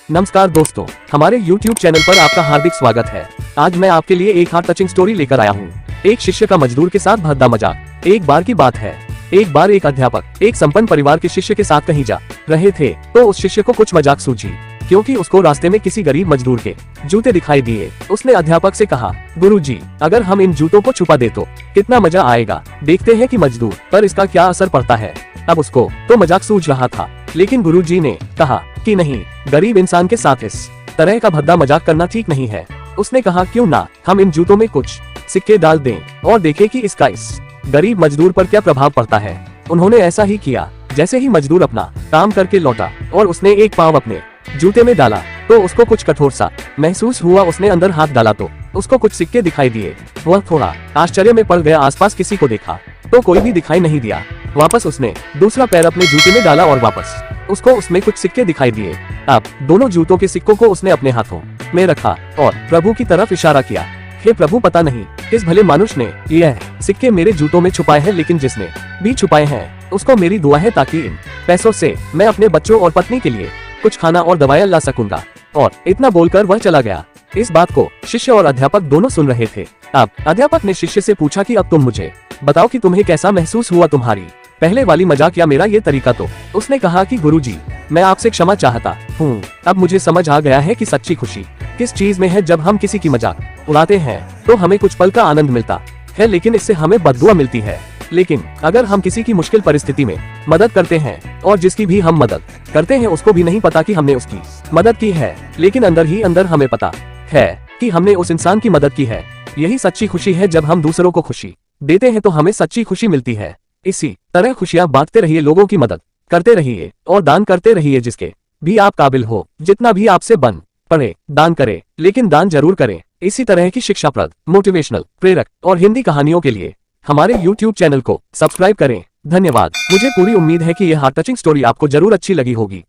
नमस्कार दोस्तों, हमारे YouTube चैनल पर आपका हार्दिक स्वागत है। आज मैं आपके लिए एक हार्ट टचिंग स्टोरी लेकर आया हूँ। एक शिष्य का मजदूर के साथ भद्दा मजाक। एक बार की बात है, एक बार एक अध्यापक एक संपन्न परिवार के शिष्य के साथ कहीं जा रहे थे तो उस शिष्य को कुछ मजाक सूझी, क्योंकि उसको रास्ते में किसी गरीब मजदूर के जूते दिखाई दिए। उसने अध्यापक से कहा, गुरुजी, अगर हम इन जूतों को छुपा दे तो कितना मजा आएगा। देखते हैं कि मजदूर पर इसका क्या असर पड़ता है। अब उसको तो मजाक सूझ रहा था, लेकिन गुरुजी ने कहा कि नहीं, गरीब इंसान के साथ इस तरह का भद्दा मजाक करना ठीक नहीं है। उसने कहा, क्यों ना हम इन जूतों में कुछ सिक्के डाल दें और देखें कि इसका इस गरीब मजदूर पर क्या प्रभाव पड़ता है। उन्होंने ऐसा ही किया। जैसे ही मजदूर अपना काम करके लौटा और उसने एक पाँव अपने जूते में डाला तो उसको कुछ कठोर सा महसूस हुआ। उसने अंदर हाथ डाला तो उसको कुछ सिक्के दिखाई दिए। वह थोड़ा आश्चर्य में पड़ गया। आसपास किसी को देखा तो कोई भी दिखाई नहीं दिया। वापस उसने दूसरा पैर अपने जूते में डाला और वापस उसको उसमें कुछ सिक्के दिखाई दिए। अब दोनों जूतों के सिक्कों को उसने अपने हाथों में रखा और प्रभु की तरफ इशारा किया। हे प्रभु, पता नहीं किस भले मानुष ने यह सिक्के मेरे जूतों में छुपाए हैं, लेकिन जिसने भी छुपाए हैं उसको मेरी दुआ है ताकि इन पैसों से मैं अपने बच्चों और पत्नी के लिए कुछ खाना और दवाइयाँ ला सकूंगा। और इतना बोलकर वह चला गया। इस बात को शिष्य और अध्यापक दोनों सुन रहे थे। अब अध्यापक ने शिष्य से पूछा कि अब तुम मुझे बताओ कि तुम्हें कैसा महसूस हुआ, तुम्हारी पहले वाली मजाक या मेरा ये तरीका। तो उसने कहा कि गुरुजी, मैं आपसे क्षमा चाहता हूँ। अब मुझे समझ आ गया है कि सच्ची खुशी किस चीज में है। जब हम किसी की मजाक उड़ाते हैं तो हमें कुछ पल का आनंद मिलता है, लेकिन इससे हमें बददुआ मिलती है। लेकिन अगर हम किसी की मुश्किल परिस्थिति में मदद करते हैं और जिसकी भी हम मदद करते हैं उसको भी नहीं पता कि हमने उसकी मदद की है, लेकिन अंदर ही अंदर हमें पता है कि हमने उस इंसान की मदद की है। यही सच्ची खुशी है। जब हम दूसरों को खुशी देते हैं तो हमें सच्ची खुशी मिलती है। इसी तरह खुशियां बांटते रहिए, लोगों की मदद करते रहिए और दान करते रहिए जिसके भी आप काबिल हो। जितना भी आपसे बन पड़े दान करें, लेकिन दान जरूर करें। इसी तरह की शिक्षाप्रद, मोटिवेशनल, प्रेरक और हिंदी कहानियों के लिए हमारे YouTube चैनल को सब्सक्राइब करें। धन्यवाद। मुझे पूरी उम्मीद है कि यह हार्ट टचिंग स्टोरी आपको जरूर अच्छी लगी होगी।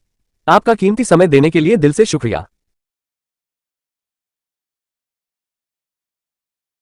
आपका कीमती समय देने के लिए दिल से शुक्रिया।